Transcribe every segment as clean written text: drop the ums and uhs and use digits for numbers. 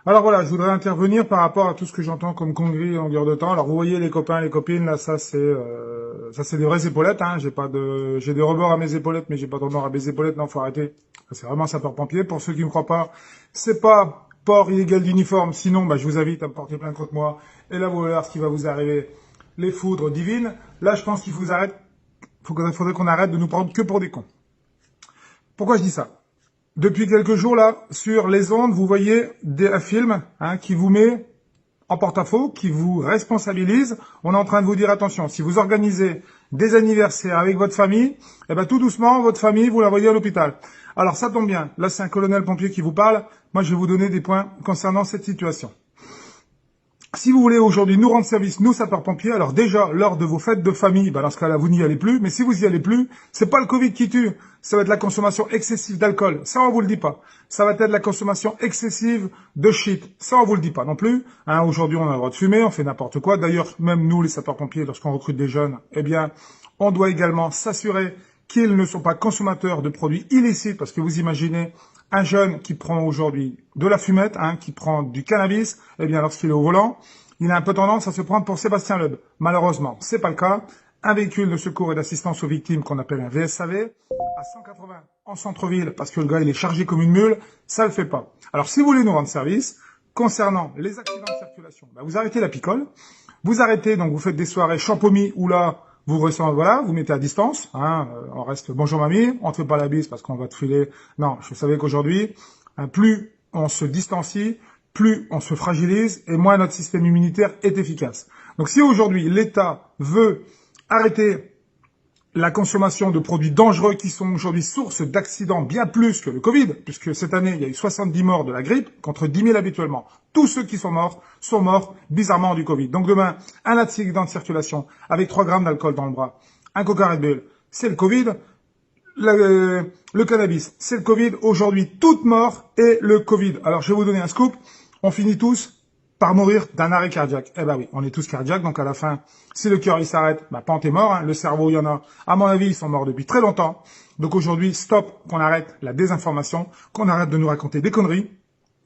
Alors voilà, je voudrais intervenir par rapport à tout ce que j'entends comme conneries à longueur de temps. Alors vous voyez les copains, les copines, là ça c'est des vraies épaulettes, hein. J'ai des rebords à mes épaulettes, mais j'ai pas de rebords à mes épaulettes. Non, faut arrêter. C'est vraiment sapeur-pompier. Pour ceux qui me croient pas, c'est pas port illégal d'uniforme. Sinon, bah, je vous invite à me porter plainte contre moi. Et là, vous allez voir ce qui va vous arriver. Les foudres divines. Là, je pense qu'il faut arrêter. Faudrait qu'on arrête de nous prendre que pour des cons. Pourquoi je dis ça? Depuis quelques jours, là, sur les ondes, vous voyez un film qui vous met en porte-à-faux, qui vous responsabilise. On est en train de vous dire, attention, si vous organisez des anniversaires avec votre famille, eh ben tout doucement, votre famille, vous la voyez à l'hôpital. Alors ça tombe bien, là c'est un colonel pompier qui vous parle. Moi, je vais vous donner des points concernant cette situation. Si vous voulez aujourd'hui nous rendre service, nous sapeurs-pompiers, alors déjà, lors de vos fêtes de famille, dans ce cas-là, vous n'y allez plus, mais si vous y allez plus, c'est pas le Covid qui tue, ça va être la consommation excessive d'alcool, ça on vous le dit pas. Ça va être la consommation excessive de shit, ça on vous le dit pas non plus. Aujourd'hui, on a le droit de fumer, on fait n'importe quoi. D'ailleurs, même nous, les sapeurs-pompiers, lorsqu'on recrute des jeunes, eh bien, on doit également s'assurer qu'ils ne sont pas consommateurs de produits illicites, parce que vous imaginez un jeune qui prend aujourd'hui de la fumette, qui prend du cannabis, eh bien, lorsqu'il est au volant, il a un peu tendance à se prendre pour Sébastien Loeb. Malheureusement, c'est pas le cas. Un véhicule de secours et d'assistance aux victimes qu'on appelle un VSAV, à 180 en centre-ville, parce que le gars, il est chargé comme une mule, ça le fait pas. Alors, si vous voulez nous rendre service, concernant les accidents de circulation, vous arrêtez la picole, vous arrêtez, donc vous faites des soirées champomis où là, vous ressentez, voilà, vous mettez à distance, on reste bonjour mamie, on te fait pas la bise parce qu'on va te filer. Non, je savais qu'aujourd'hui, plus on se distancie, plus on se fragilise et moins notre système immunitaire est efficace. Donc si aujourd'hui l'État veut arrêter la consommation de produits dangereux qui sont aujourd'hui source d'accidents bien plus que le Covid, puisque cette année, il y a eu 70 morts de la grippe contre 10 000 habituellement. Tous ceux qui sont morts bizarrement du Covid. Donc demain, un accident de circulation avec 3 grammes d'alcool dans le bras, un Coca Red Bull, c'est le Covid. Le cannabis, c'est le Covid. Aujourd'hui, toute mort est le Covid. Alors, je vais vous donner un scoop. On finit tous par mourir d'un arrêt cardiaque. Eh ben oui, on est tous cardiaques, donc à la fin, si le cœur il s'arrête, pente est mort. Le cerveau, il y en a, à mon avis, ils sont morts depuis très longtemps. Donc aujourd'hui, stop, qu'on arrête la désinformation, qu'on arrête de nous raconter des conneries.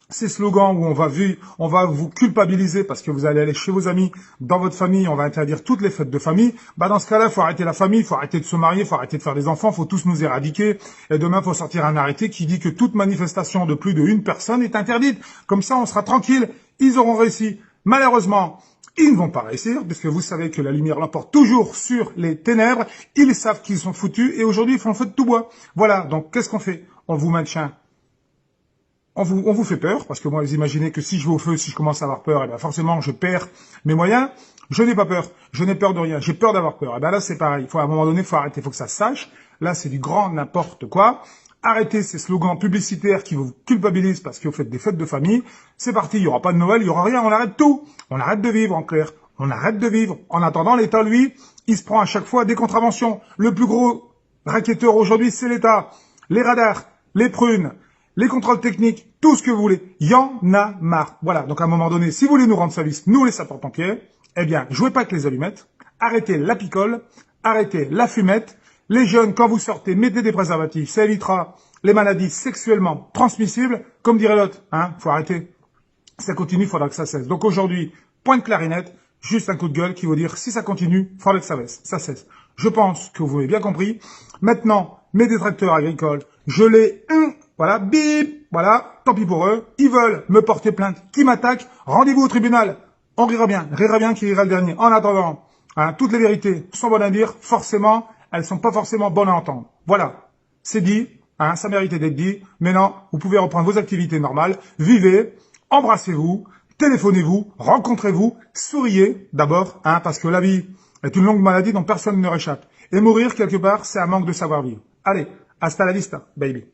Ces slogans où on va vous culpabiliser parce que vous allez aller chez vos amis, dans votre famille, on va interdire toutes les fêtes de famille. Dans ce cas-là, faut arrêter la famille, faut arrêter de se marier, faut arrêter de faire des enfants, faut tous nous éradiquer. Et demain, faut sortir un arrêté qui dit que toute manifestation de plus d'une personne est interdite. Comme ça, on sera tranquille. Ils auront réussi. Malheureusement, ils ne vont pas réussir, puisque vous savez que la lumière l'emporte toujours sur les ténèbres. Ils savent qu'ils sont foutus et aujourd'hui, ils font le feu de tout bois. Voilà. Donc, qu'est-ce qu'on fait? On vous maintient. On vous fait peur, parce que moi, vous imaginez que si je vais au feu, si je commence à avoir peur, forcément, je perds mes moyens. Je n'ai pas peur. Je n'ai peur de rien. J'ai peur d'avoir peur. Là, c'est pareil. À un moment donné, faut arrêter. Faut que ça se sache. Là, c'est du grand n'importe quoi. Arrêtez ces slogans publicitaires qui vous culpabilisent parce que vous faites des fêtes de famille. C'est parti. Il y aura pas de Noël. Il y aura rien. On arrête tout. On arrête de vivre, en clair. On arrête de vivre. En attendant, l'État, lui, il se prend à chaque fois des contraventions. Le plus gros racketteur aujourd'hui, c'est l'État. Les radars, les prunes, les contrôles techniques, tout ce que vous voulez. Il y en a marre. Voilà. Donc, à un moment donné, si vous voulez nous rendre service, nous, les sapeurs-pompiers, eh bien, jouez pas avec les allumettes. Arrêtez la picole. Arrêtez la fumette. Les jeunes, quand vous sortez, mettez des préservatifs. Ça évitera les maladies sexuellement transmissibles. Comme dirait l'autre, faut arrêter. Ça continue, il faudra que ça cesse. Donc, aujourd'hui, point de clarinette, juste un coup de gueule qui veut dire, si ça continue, il faudra que ça cesse. Je pense que vous avez bien compris. Maintenant, mes détracteurs agricoles, je les... Voilà, bip, voilà, tant pis pour eux. Ils veulent me porter plainte, qui m'attaquent. Rendez-vous au tribunal. On rira bien qui rira le dernier. En attendant, toutes les vérités sont bonnes à dire, forcément, elles sont pas forcément bonnes à entendre. Voilà, c'est dit, ça méritait d'être dit. Maintenant, vous pouvez reprendre vos activités normales, vivez, embrassez-vous, téléphonez-vous, rencontrez-vous, souriez d'abord, parce que la vie est une longue maladie dont personne ne réchappe. Et mourir quelque part, c'est un manque de savoir-vivre. Allez, hasta la vista, baby.